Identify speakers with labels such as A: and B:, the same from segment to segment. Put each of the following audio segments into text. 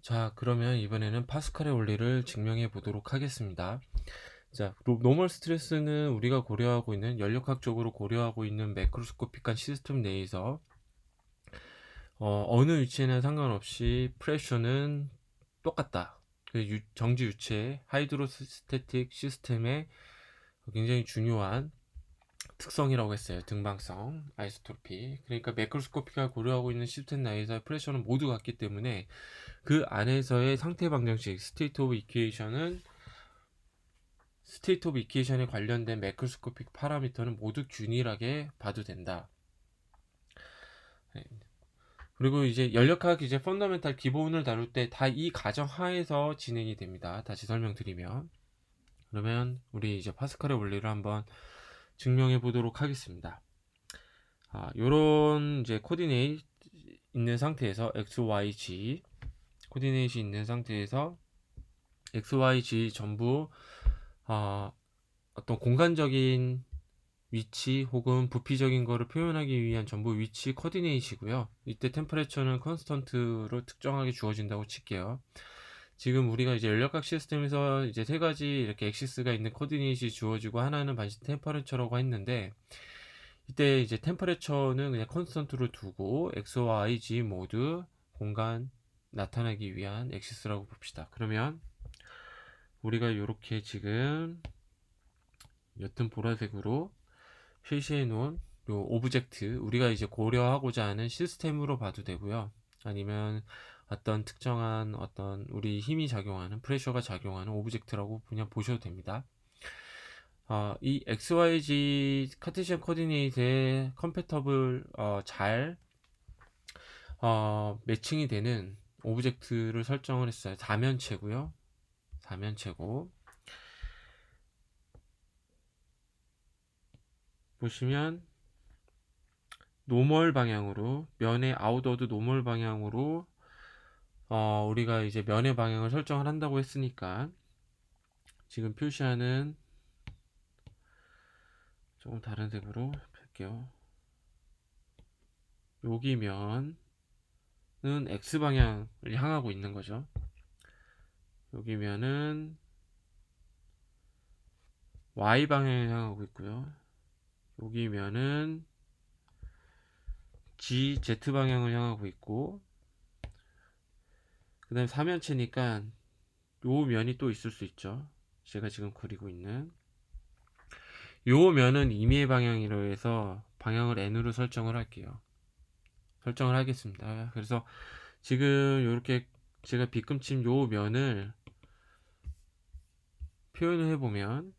A: 자, 그러면 이번에는 파스칼의 원리를 증명해 보도록 하겠습니다. 자, 노멀 스트레스는 우리가 고려하고 있는 연력학적으로 고려하고 있는 매크로스코픽한 시스템 내에서 어느 위치에나 상관없이 프레셔는 똑같다. 정지 유체 하이드로스태틱 시스템의 굉장히 중요한 특성이라고 했어요. 등방성, 아이소토피. 그러니까 매크로스코피가 고려하고 있는 시스템 내에서의 프레셔는 모두 같기 때문에 그 안에서의 상태 방정식 스테이트 오브 이퀘이션에 관련된 매크로스코픽 파라미터는 모두 균일하게 봐도 된다. 네. 그리고 이제 연력학 이제 펀더멘탈 기본을 다룰 때 다 이 가정 하에서 진행이 됩니다. 다시 설명드리면, 그러면 우리 이제 파스칼의 원리를 한번 증명해 보도록 하겠습니다. 요런 이제 코디네이트 있는 상태에서 x, y, g 코디네이트이 있는 상태에서 x, y, g 전부 어떤 공간적인 위치 혹은 부피적인 거를 표현하기 위한 전부 위치 코디네이트이고요. 이때 템퍼레처는 컨스턴트로 특정하게 주어진다고 칠게요. 지금 우리가 이제 연력학 시스템에서 이제 세 가지 이렇게 엑시스가 있는 코디네이트이 주어지고 하나는 반드시 템퍼레처라고 했는데, 이때 이제 템퍼레처는 그냥 컨스턴트로 두고 x, y, g 모두 공간 나타나기 위한 엑시스라고 봅시다. 그러면 우리가 이렇게 지금 옅은 보라색으로 표시해 놓은 요 오브젝트, 우리가 이제 고려하고자 하는 시스템으로 봐도 되고요. 아니면 어떤 특정한 어떤 우리 힘이 작용하는 프레셔가 작용하는 오브젝트라고 그냥 보셔도 됩니다. 이 XYZ 카테시안 코디네이트에 컴패터블 잘 매칭이 되는 오브젝트를 설정을 했어요. 다면체고요. 다면체고 보시면 노멀 방향으로, 면의 아웃워드 노멀 방향으로 우리가 이제 면의 방향을 설정을 한다고 했으니까, 지금 표시하는 조금 다른 색으로 할게요. 여기 면은 X방향을 향하고 있는 거죠. 여기 면은 Y방향을 향하고 있고요. 여기 면은 Z방향을 향하고 있고, 그 다음에 삼면체니까 요 면이 또 있을 수 있죠. 제가 지금 그리고 있는 요 면은 임의의 방향으로 해서 방향을 N으로 설정을 할게요. 설정을 하겠습니다. 그래서 지금 이렇게 제가 빗금친 요 면을 표현을 해보면,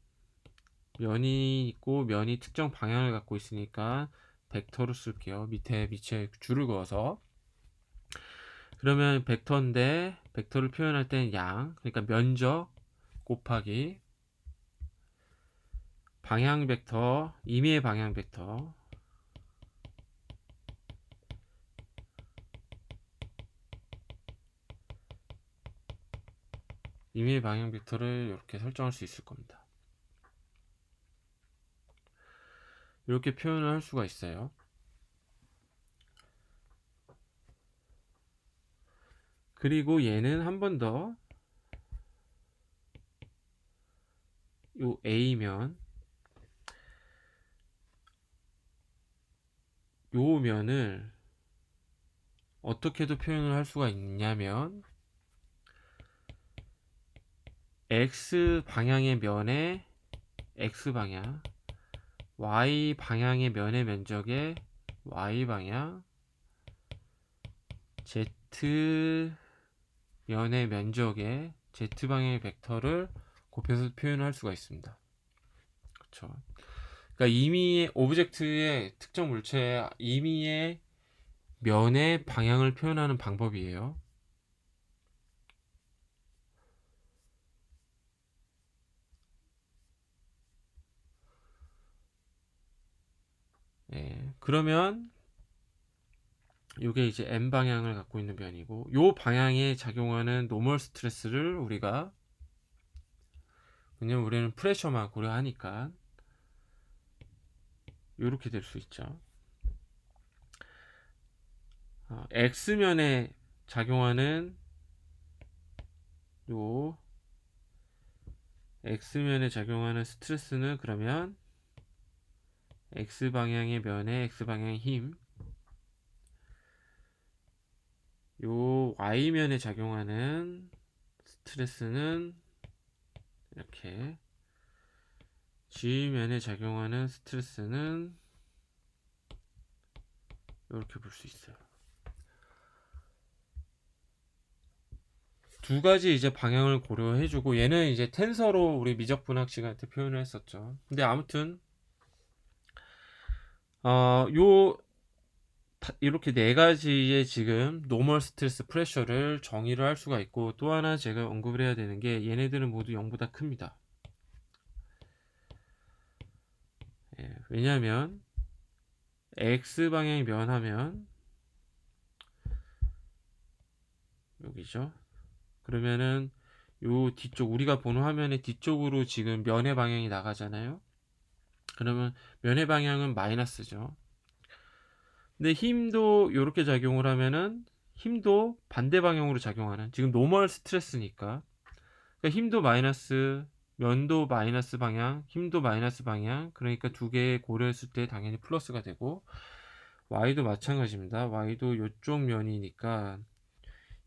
A: 면이 있고 면이 특정 방향을 갖고 있으니까 벡터로 쓸게요. 밑에 줄을 그어서. 그러면 벡터인데 벡터를 표현할 때는 양, 그러니까 면적 곱하기 방향 벡터, 임의의 방향 벡터, 임의의 방향 벡터를 이렇게 설정할 수 있을 겁니다. 이렇게 표현을 할 수가 있어요. 그리고 얘는 한 번 더, 요 A면, 요 면을 어떻게도 표현을 할 수가 있냐면, X 방향의 면에 X 방향, Y 방향의 면의 면적의 Y 방향, Z 면의 면적의 Z 방향의 벡터를 곱해서 표현을 할 수가 있습니다. 그렇죠. 그러니까 임의의 오브젝트의 특정 물체의 임의의 면의 방향을 표현하는 방법이에요. 예, 그러면 이게 이제 M 방향을 갖고 있는 면이고, 요 방향에 작용하는 노멀 스트레스를 우리가, 왜냐면 우리는 프레셔만 고려하니까 이렇게 될 수 있죠. X면에 작용하는 요 x면에 작용하는 스트레스는 그러면 x방향의 면에 x방향의 힘, 요 y면에 작용하는 스트레스는 이렇게, g면에 작용하는 스트레스는 이렇게 볼 수 있어요. 두 가지 이제 방향을 고려해주고, 얘는 이제 텐서로 우리 미적분학 시간 때 표현을 했었죠. 근데 아무튼 요 이렇게 네 가지의 지금 노멀 스트레스 프레셔를 정의를 할 수가 있고, 또 하나 제가 언급을 해야 되는 게 얘네들은 모두 0보다 큽니다. 예, 왜냐하면 x방향이 면하면 여기죠. 그러면은 요 뒤쪽, 우리가 보는 화면의 뒤쪽으로 지금 면의 방향이 나가잖아요. 그러면 면의 방향은 마이너스죠. 근데 힘도 이렇게 작용을 하면은 힘도 반대 방향으로 작용하는, 지금 노멀 스트레스니까, 그러니까 힘도 마이너스, 면도 마이너스 방향, 힘도 마이너스 방향, 그러니까 두 개 고려했을 때 당연히 플러스가 되고, y도 마찬가지입니다. y도 이쪽 면이니까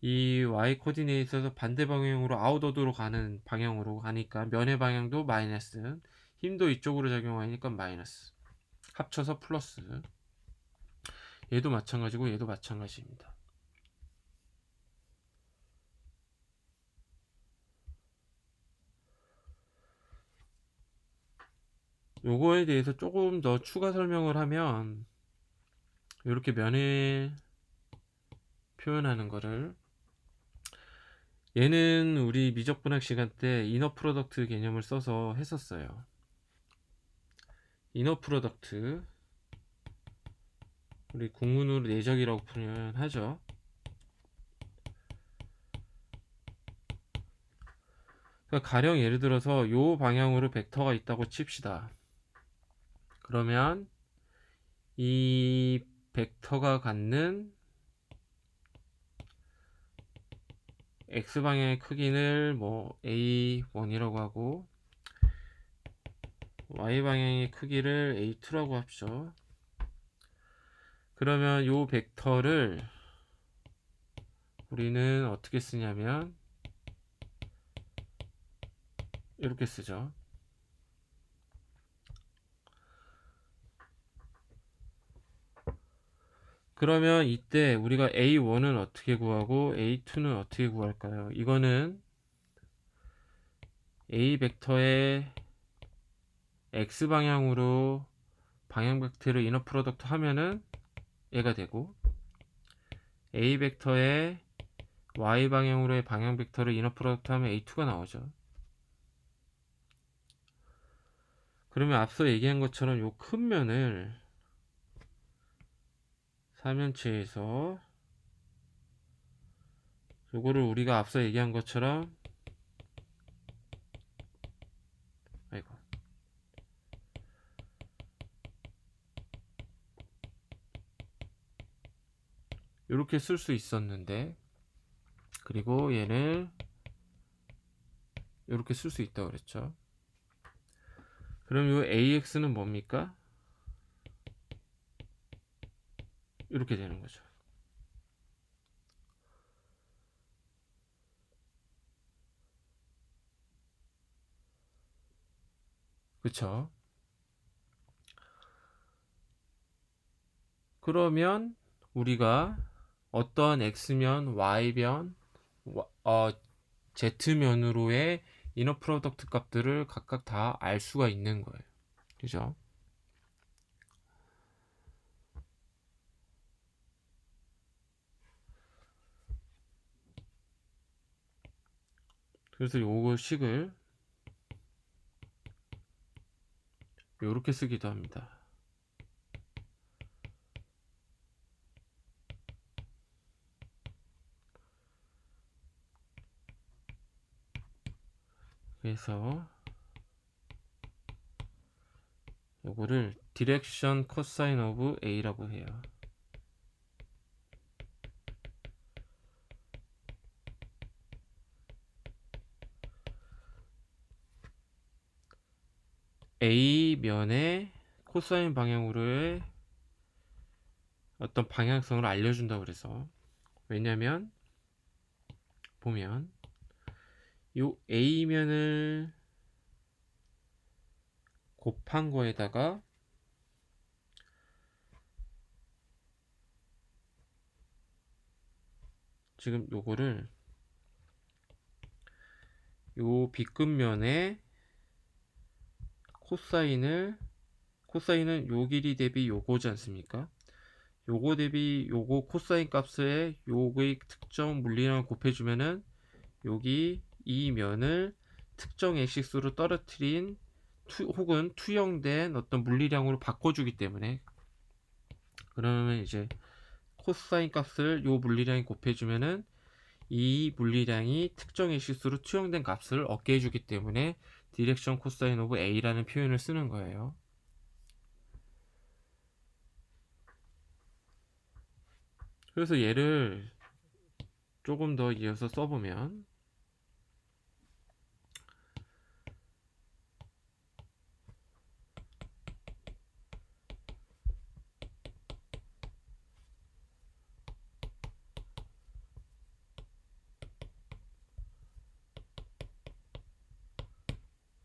A: 이 y 코디네이트에서 반대 방향으로 아웃워드로 가는 방향으로 가니까 면의 방향도 마이너스, 힘도 이쪽으로 작용하니까 마이너스, 합쳐서 플러스. 얘도 마찬가지고 얘도 마찬가지입니다. 요거에 대해서 조금 더 추가 설명을 하면, 이렇게 면에 표현하는 거를, 얘는 우리 미적분학 시간 때 이너 프로덕트 개념을 써서 했었어요. 이너 프로덕트, 우리 국문으로 내적이라고 표현하죠. 그러니까 가령 예를 들어서 요 방향으로 벡터가 있다고 칩시다. 그러면 이 벡터가 갖는 x방향의 크기를 뭐 a1이라고 하고, y방향의 크기를 a2라고 합시다. 그러면 요 벡터를 우리는 어떻게 쓰냐면 이렇게 쓰죠. 그러면 이때 우리가 a1은 어떻게 구하고 a2는 어떻게 구할까요? 이거는 a 벡터의 x방향으로 방향 벡터를 이너 프로덕트 하면은 얘가 되고, a 벡터의 y방향으로의 방향 벡터를 이너 프로덕트 하면 a2가 나오죠. 그러면 앞서 얘기한 것처럼 요 큰 면을 사면체에서, 요거를 우리가 앞서 얘기한 것처럼, 아이고, 이렇게 쓸 수 있었는데, 그리고 얘를 이렇게 쓸 수 있다고 그랬죠. 그럼 요 AX는 뭡니까? 이렇게 되는 거죠. 그쵸? 그러면 우리가 어떠한 X면, Y면, Z면으로의 이너 프로덕트 값들을 각각 다 알 수가 있는 거예요. 그죠? 그래서 요거 식을 요렇게 쓰기도 합니다. 그래서 요거를 디렉션 코사인 오브 A라고 해요. A면의 코사인 방향으로의 어떤 방향성을 알려준다고 그래서, 왜냐면 보면 요 A면을 곱한 거에다가 지금 요거를 요 B끝면에 코사인은 요 길이 대비 요거지 않습니까? 요거 대비 요거 코사인 값에 요거의 특정 물리량을 곱해주면은 여기 이 면을 특정 액시스로 떨어뜨린 혹은 투영된 어떤 물리량으로 바꿔주기 때문에, 그러면 이제 코사인 값을 요 물리량에 곱해주면은 이 물리량이 특정 액시스로 투영된 값을 얻게 해주기 때문에 디렉션 코사인 오브 A라는 표현을 쓰는 거예요. 그래서 얘를 조금 더 이어서 써보면,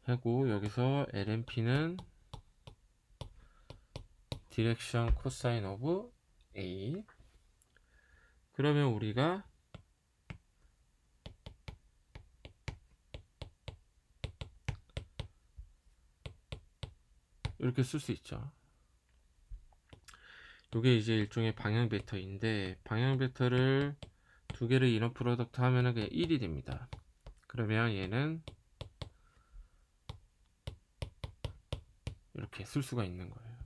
A: 하고 여기서 LMP는 디렉션 코사인 오브 A. 그러면 우리가 이렇게 쓸 수 있죠. 이게 이제 일종의 방향 벡터인데, 방향 벡터를 두 개를 이너 프로덕트 하면은 그냥 1이 됩니다. 그러면 얘는 이렇게 쓸 수가 있는 거예요.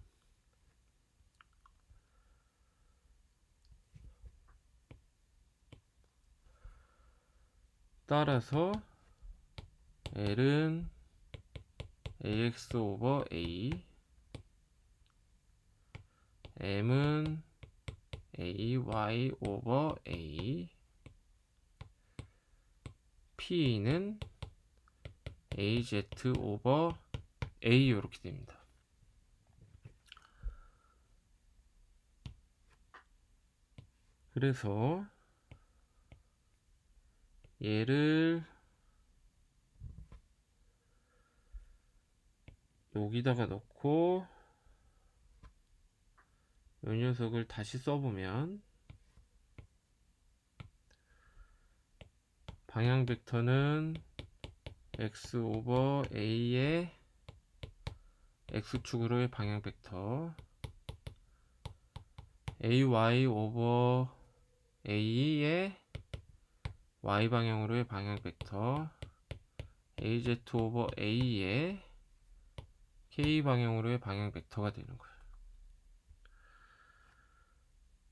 A: 따라서 L은 AX 오버 A, M은 AY 오버 A, P는 AZ 오버 A 이렇게 됩니다. 그래서 얘를 여기다가 넣고 이 녀석을 다시 써보면 방향 벡터는 x 오버 a의 x축으로의 방향 벡터, ay 오버 a의 y 방향으로의 방향 벡터, az 오버 a의 k 방향으로의 방향 벡터가 되는 거예요.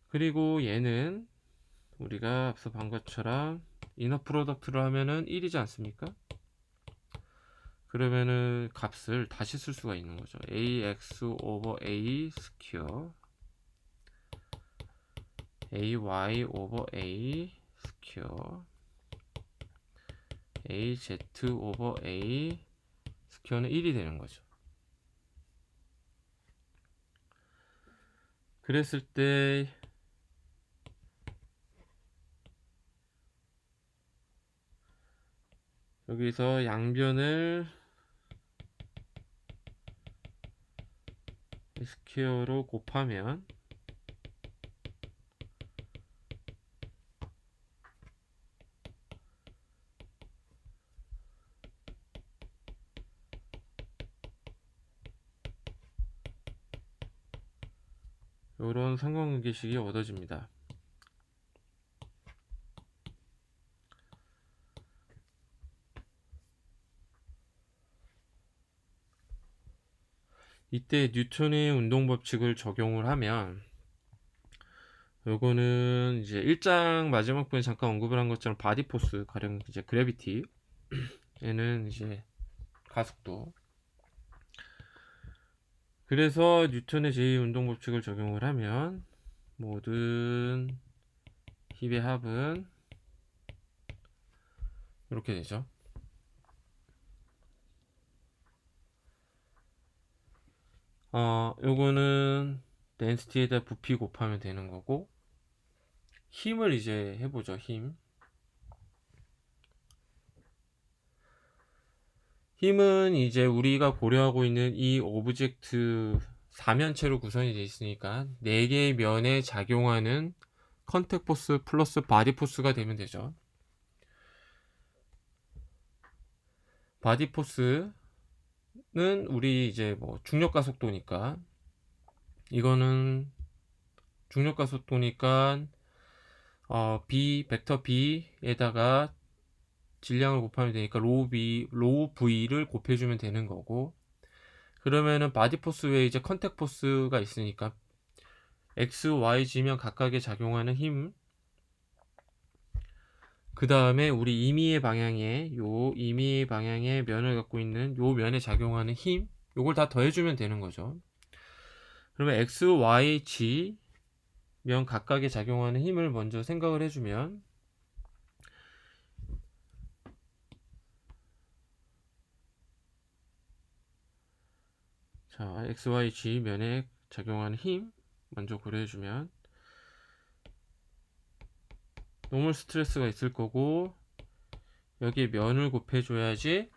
A: 그리고 얘는 우리가 앞서 본 것처럼 이너 프로덕트를 하면은 1이지 않습니까? 그러면은 값을 다시 쓸 수가 있는 거죠. ax 오버 a 스퀘어, ay 오버 a 스퀘어, az 오버 a 스퀘어는 1이 되는 거죠. 그랬을 때 여기서 양변을 스퀘어로 곱하면 이런 상관관계식이 얻어집니다. 이때 뉴턴의 운동 법칙을 적용을 하면, 요거는 이제 1장 마지막 부분에 잠깐 언급을 한 것처럼 바디 포스, 가령 이제 그래비티, 얘는 이제 가속도. 그래서 뉴턴의 제2운동 법칙을 적용을 하면 모든 힘의 합은 이렇게 되죠. 요거는 density에다 부피 곱하면 되는 거고, 힘을 이제 해보죠. 힘은 이제 우리가 고려하고 있는 이 오브젝트 사면체로 구성이 되어 있으니까 4개의 면에 작용하는 컨택 포스 플러스 바디 포스가 되면 되죠. 바디 포스는 우리 이제 뭐 중력가 속도니까, 이거는 중력가 속도니까 b 벡터 b에다가 질량을 곱하면 되니까 로우 v를 곱해주면 되는 거고, 그러면은 바디 포스 외에 이제 컨택 포스가 있으니까 x, y, g면 각각에 작용하는 힘, 그 다음에 우리 임의의 방향에 면을 갖고 있는 요 면에 작용하는 힘, 요걸 다 더해주면 되는 거죠. 그러면 x, y, g 면 각각에 작용하는 힘을 먼저 생각을 해주면, 자, x, y, g 면에 작용하는 힘 먼저 고려해주면 노멀 스트레스가 있을 거고, 여기에 면을 곱해줘야지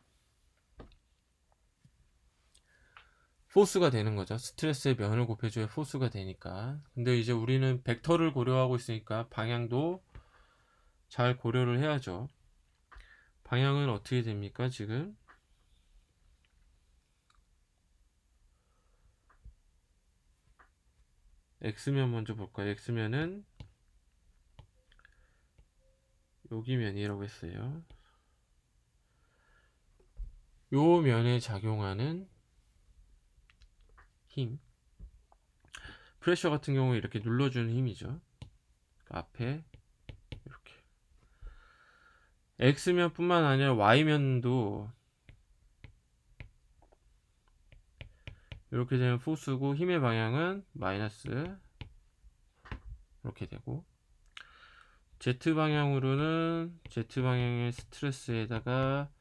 A: 포스가 되는 거죠. 스트레스의 면을 곱해줘야 포스가 되니까. 근데 이제 우리는 벡터를 고려하고 있으니까 방향도 잘 고려를 해야죠. 방향은 어떻게 됩니까? 지금 x면 먼저 볼까요? x면은 여기 면이라고 했어요. 요 면에 작용하는 힘, 프레셔 같은 경우에 이렇게 눌러주는 힘이죠. 앞에 이렇게 x면 뿐만 아니라 y면도 이렇게 되면 포스고, 힘의 방향은 마이너스 이렇게 되고, Z방향으로는 Z방향의 스트레스에다가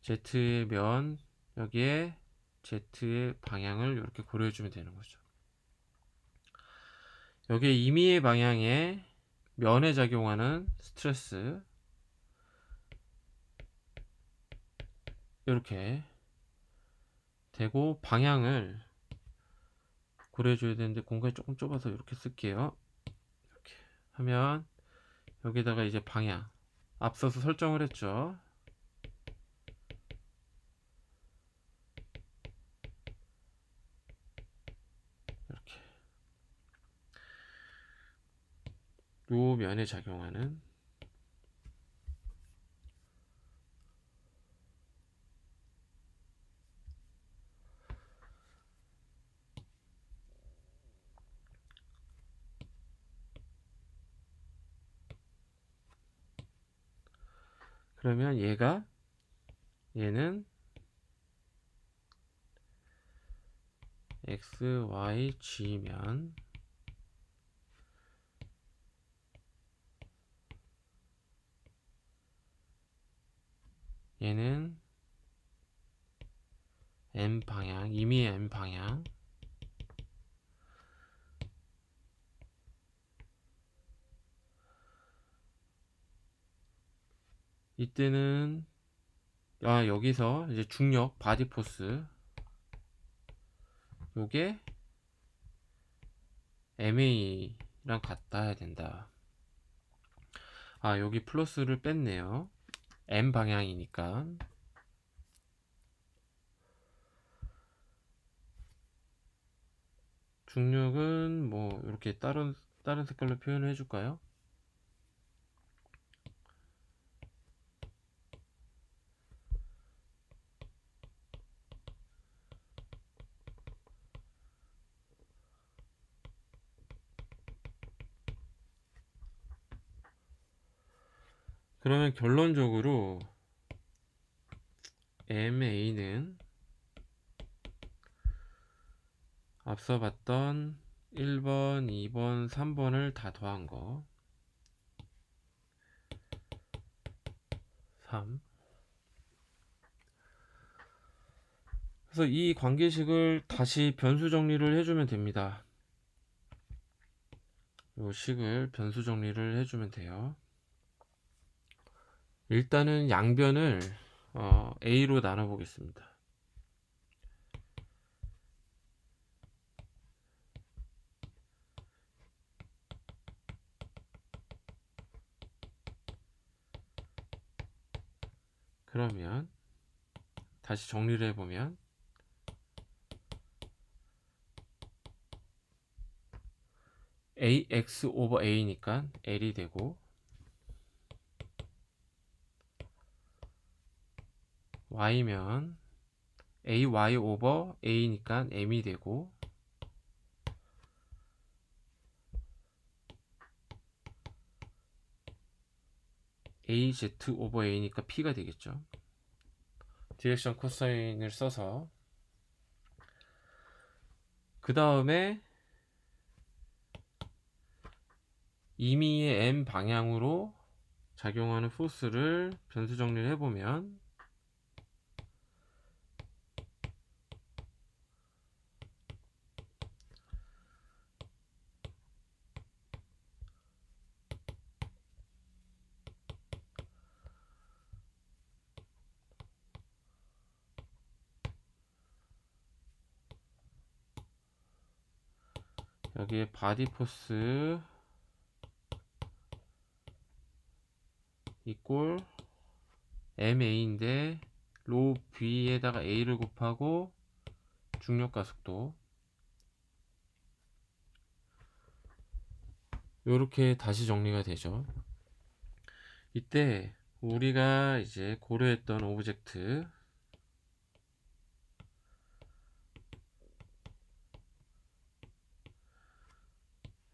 A: Z의 면, 여기에 Z의 방향을 이렇게 고려해주면 되는 거죠. 여기에 임의의 방향에 면에 작용하는 스트레스, 이렇게 되고, 방향을 고려해줘야 되는데 공간이 조금 좁아서 이렇게 쓸게요. 이렇게 하면 여기다가 이제 방향 앞서서 설정을 했죠. 이렇게 요 면에 작용하는, 그러면 얘는 x, y, g면, 얘는 m 방향, 임의의 m 방향, 이때는 여기서 이제 중력 바디 포스, 요게 MA랑 같아야 된다. 여기 플러스를 뺐네요. M 방향이니까. 중력은 뭐 이렇게 다른 색깔로 표현을 해줄까요? 그러면 결론적으로 MA는 앞서 봤던 1번, 2번, 3번을 다 더한 거 3. 그래서 이 관계식을 다시 변수 정리를 해주면 됩니다. 이 식을 변수 정리를 해주면 돼요. 일단은 양변을 A로 나눠 보겠습니다. 그러면 다시 정리를 해보면 AX 오버 A니까 L이 되고, Y면 AY 오버 A니까 M이 되고, AZ 오버 A니까 P가 되겠죠. 디렉션 코사인을 써서, 그 다음에 임의의 M 방향으로 작용하는 포스를 변수 정리를 해보면, 여기에 바디 포스 이꼴 MA인데 로 B에다가 A를 곱하고 중력 가속도, 요렇게 다시 정리가 되죠. 이때 우리가 이제 고려했던 오브젝트,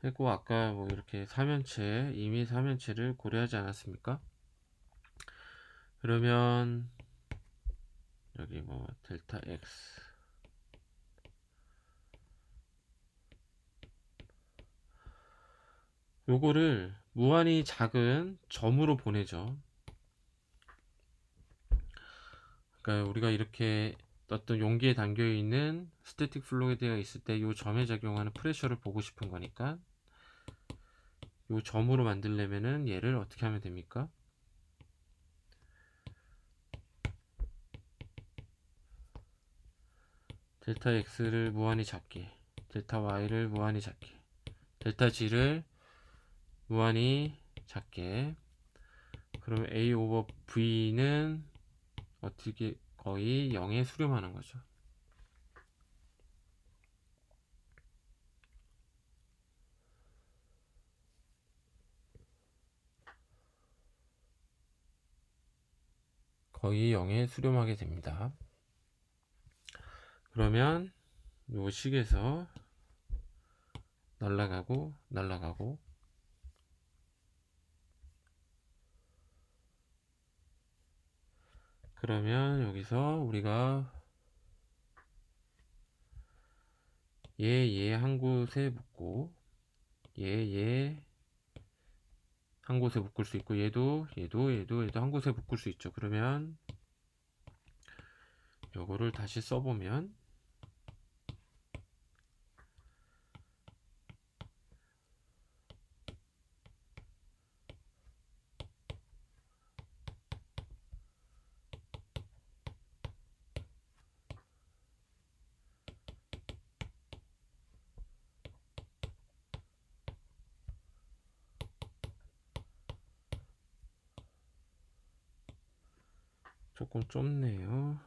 A: 했고 아까 뭐 이렇게 삼연체, 임의 삼연체를 고려하지 않았습니까? 그러면 여기 뭐 델타 X, 요거를 무한히 작은 점으로 보내죠. 그러니까 우리가 이렇게 어떤 용기에 담겨 있는 스태틱 플루이드가 있을 때 이 점에 작용하는 프레셔를 보고 싶은 거니까, 이 점으로 만들려면은 얘를 어떻게 하면 됩니까? 델타 X를 무한히 작게, 델타 Y를 무한히 작게, 델타 G를 무한히 작게, 그러면 A 오버 V는 어떻게 거의 0에 수렴하는 거죠. 거의 0에 수렴하게 됩니다. 그러면 요 식에서 날아가고 날아가고, 그러면 여기서 우리가 얘 한 곳에 묶고 얘 한 곳에 묶을 수 있고, 얘도 한 곳에 묶을 수 있죠. 그러면 요거를 다시 써보면 조금 좁네요.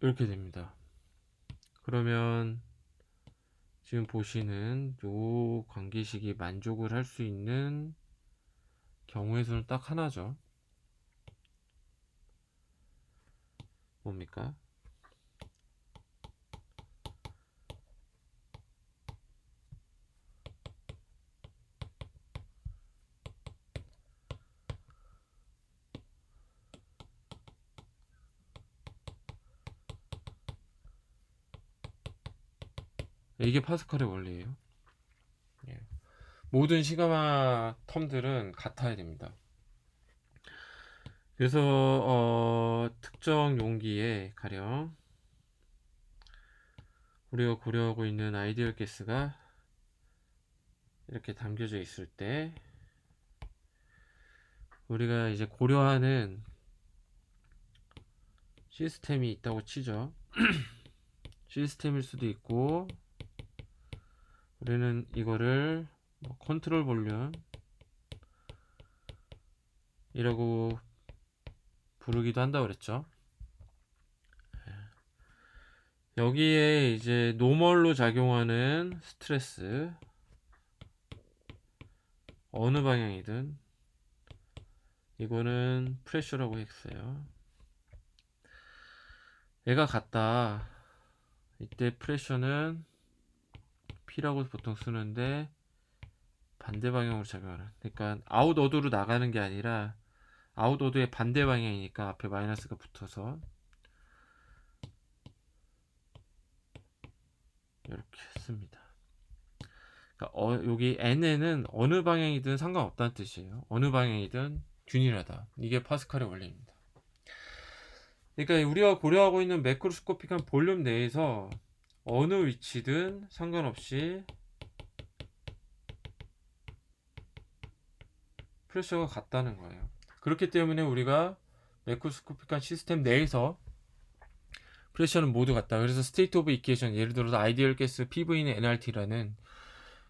A: 이렇게 됩니다. 그러면 지금 보시는 요 관계식이 만족을 할 수 있는 경우의 수는 딱 하나죠. 뭡니까? 이게 파스칼의 원리예요. 예. 모든 시그마 텀들은 같아야 됩니다. 그래서 특정 용기에 가령 우리가 고려하고 있는 아이디얼 가스가 이렇게 담겨져 있을 때 우리가 이제 고려하는 시스템이 있다고 치죠. 시스템일 수도 있고 우리는 이거를 뭐 컨트롤 볼륨 이라고 부르기도 한다고 그랬죠. 여기에 이제 노멀로 작용하는 스트레스 어느 방향이든 이거는 프레셔라고 했어요. 얘가 같다. 이때 프레셔는 P라고 보통 쓰는데 반대 방향으로 작용하는, 그러니까 아웃 어드로 나가는 게 아니라 아웃 어드의 반대 방향이니까 앞에 마이너스가 붙어서 이렇게 씁니다. 그러니까 여기 n에는 어느 방향이든 상관없다는 뜻이에요. 어느 방향이든 균일하다. 이게 파스칼의 원리입니다. 그러니까 우리가 고려하고 있는 매크로스코픽한 볼륨 내에서 어느 위치든 상관없이 프레셔가 같다는 거예요. 그렇기 때문에 우리가 매크로스코픽한 시스템 내에서 프레셔는 모두 같다. 그래서 스테이트 오브 이퀘이션, 예를 들어서 아이디얼 가스 PV는 nRT라는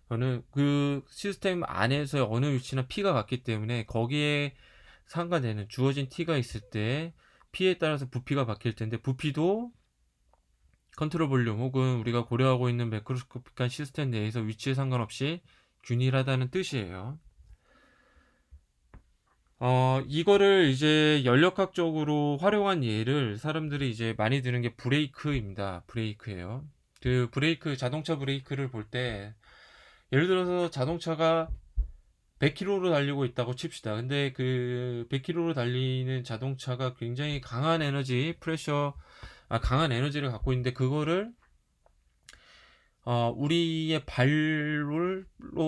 A: 어느 그 시스템 안에서 어느 위치나 P가 같기 때문에 거기에 상관되는 주어진 T가 있을 때 P에 따라서 부피가 바뀔 텐데 부피도 컨트롤 볼륨 혹은 우리가 고려하고 있는 매크로스코픽한 시스템 내에서 위치에 상관없이 균일하다는 뜻이에요. 이거를 이제 연력학적으로 활용한 예를 사람들이 이제 많이 드는 게 브레이크입니다. 브레이크예요. 그 브레이크, 자동차 브레이크를 볼 때 예를 들어서 자동차가 100km로 달리고 있다고 칩시다. 근데 그 100km로 달리는 자동차가 굉장히 강한 에너지, 강한 에너지를 갖고 있는데 그거를 우리의 발로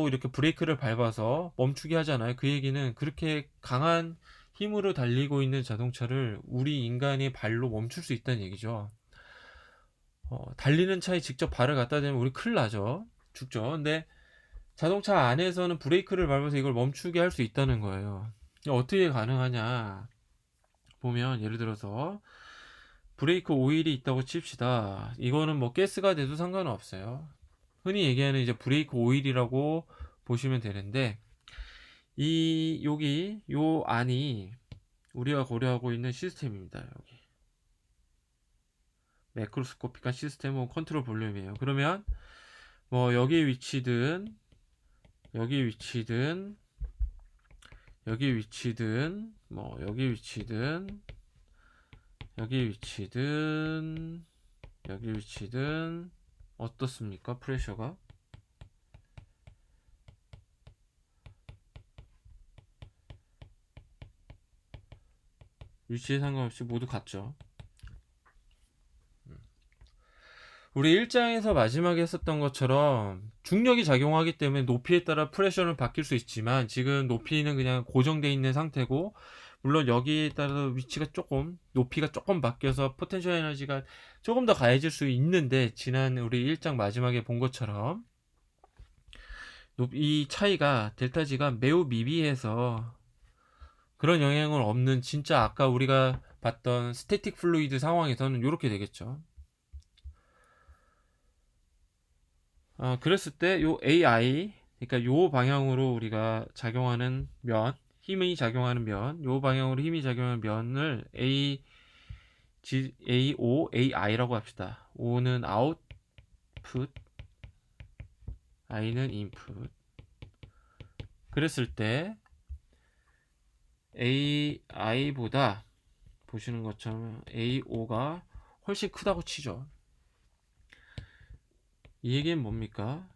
A: 이렇게 브레이크를 밟아서 멈추게 하잖아요. 그 얘기는 그렇게 강한 힘으로 달리고 있는 자동차를 우리 인간의 발로 멈출 수 있다는 얘기죠. 달리는 차에 직접 발을 갖다 대면 우리 큰일 나죠. 죽죠. 근데 자동차 안에서는 브레이크를 밟아서 이걸 멈추게 할 수 있다는 거예요. 어떻게 가능하냐 보면 예를 들어서 브레이크 오일이 있다고 칩시다. 이거는 뭐 가스가 돼도 상관은 없어요. 흔히 얘기하는 이제 브레이크 오일이라고 보시면 되는데 여기 요 안이 우리가 고려하고 있는 시스템입니다. 여기 매크로스코픽한 시스템은 컨트롤 볼륨이에요. 그러면 뭐 여기 위치든 여기 위치든 여기 위치든 뭐 여기 위치든 여기 위치든 여기 위치든 어떻습니까? 프레셔가 위치에 상관없이 모두 같죠. 우리 1장에서 마지막에 했었던 것처럼 중력이 작용하기 때문에 높이에 따라 프레셔는 바뀔 수 있지만 지금 높이는 그냥 고정되어 있는 상태고 물론 여기에 따라서 위치가 조금 높이가 조금 바뀌어서 포텐셜 에너지가 조금 더 가해질 수 있는데 지난 우리 1장 마지막에 본 것처럼 이 차이가 델타 G가 매우 미비해서 그런 영향은 없는 진짜 아까 우리가 봤던 스태틱 플루이드 상황에서는 이렇게 되겠죠. 그랬을 때 요 AI, 그러니까 요 방향으로 우리가 작용하는 면, 힘이 작용하는 면, 요 방향으로 힘이 작용하는 면을 AO, AI라고 합시다. O는 아웃풋, I는 인풋. 그랬을 때 AI보다 보시는 것처럼 AO가 훨씬 크다고 치죠. 이 얘기는 뭡니까?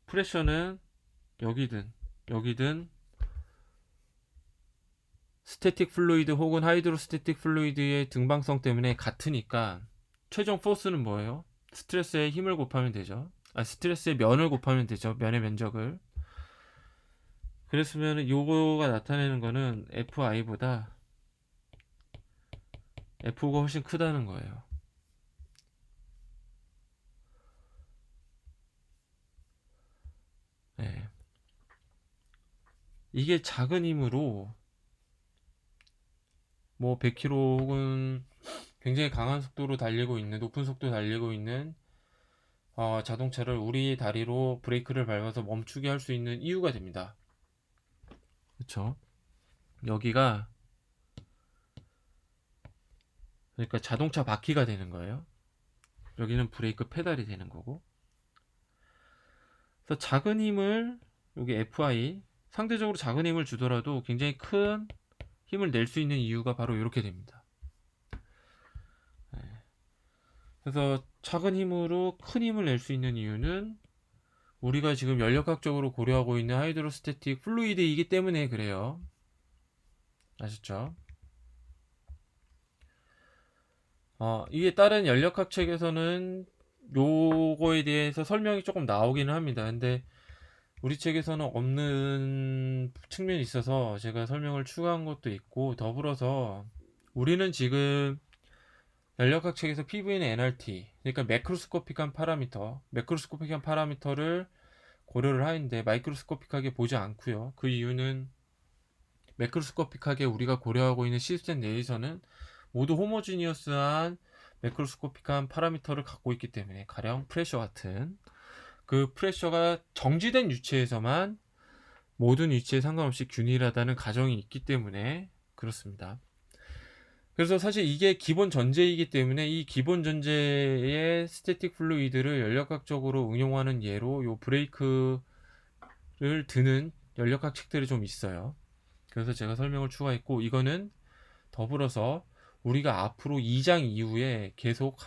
A: 프레셔는 여기든 스태틱 플루이드 혹은 하이드로스태틱 플루이드의 등방성 때문에 같으니까 최종 포스는 뭐예요? 스트레스의 힘을 곱하면 되죠. 스트레스의 면을 곱하면 되죠. 면의 면적을. 그랬으면 요거가 나타내는 거는 FI보다 F가 훨씬 크다는 거예요. 네. 이게 작은 힘으로 뭐 100km 혹은 굉장히 강한 속도로 달리고 있는, 높은 속도 달리고 있는 자동차를 우리 다리로 브레이크를 밟아서 멈추게 할 수 있는 이유가 됩니다. 그렇죠? 여기가 그러니까 자동차 바퀴가 되는 거예요. 여기는 브레이크 페달이 되는 거고. 그래서 작은 힘을 여기 FI 상대적으로 작은 힘을 주더라도 굉장히 큰 힘을 낼 수 있는 이유가 바로 이렇게 됩니다. 그래서 작은 힘으로 큰 힘을 낼 수 있는 이유는 우리가 지금 연력학적으로 고려하고 있는 하이드로스태틱 플루이드이기 때문에 그래요. 아셨죠? 이게 다른 연력학 책에서는 요거에 대해서 설명이 조금 나오기는 합니다. 근데 우리 책에서는 없는 측면이 있어서 제가 설명을 추가한 것도 있고, 더불어서 우리는 지금 연력학 책에서 PV는 NRT, 그러니까 매크로스코픽한 파라미터를 고려를 하는데 마이크로스코픽하게 보지 않고요. 그 이유는 매크로스코픽하게 우리가 고려하고 있는 시스템 내에서는 모두 호모지니어스한 매크로스코픽한 파라미터를 갖고 있기 때문에, 가령 프레셔 같은 그 프레셔가 정지된 유체에서만 모든 위치에 상관없이 균일하다는 가정이 있기 때문에 그렇습니다. 그래서 사실 이게 기본 전제이기 때문에 이 기본 전제의 스태틱 플루이드를 연력학적으로 응용하는 예로 요 브레이크를 드는 연력학 책들이 좀 있어요. 그래서 제가 설명을 추가했고, 이거는 더불어서 우리가 앞으로 2장 이후에 계속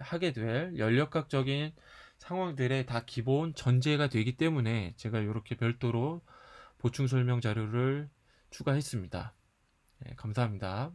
A: 하게 될 연력학적인 상황들의 다 기본 전제가 되기 때문에 제가 이렇게 별도로 보충 설명 자료를 추가했습니다. 네, 감사합니다.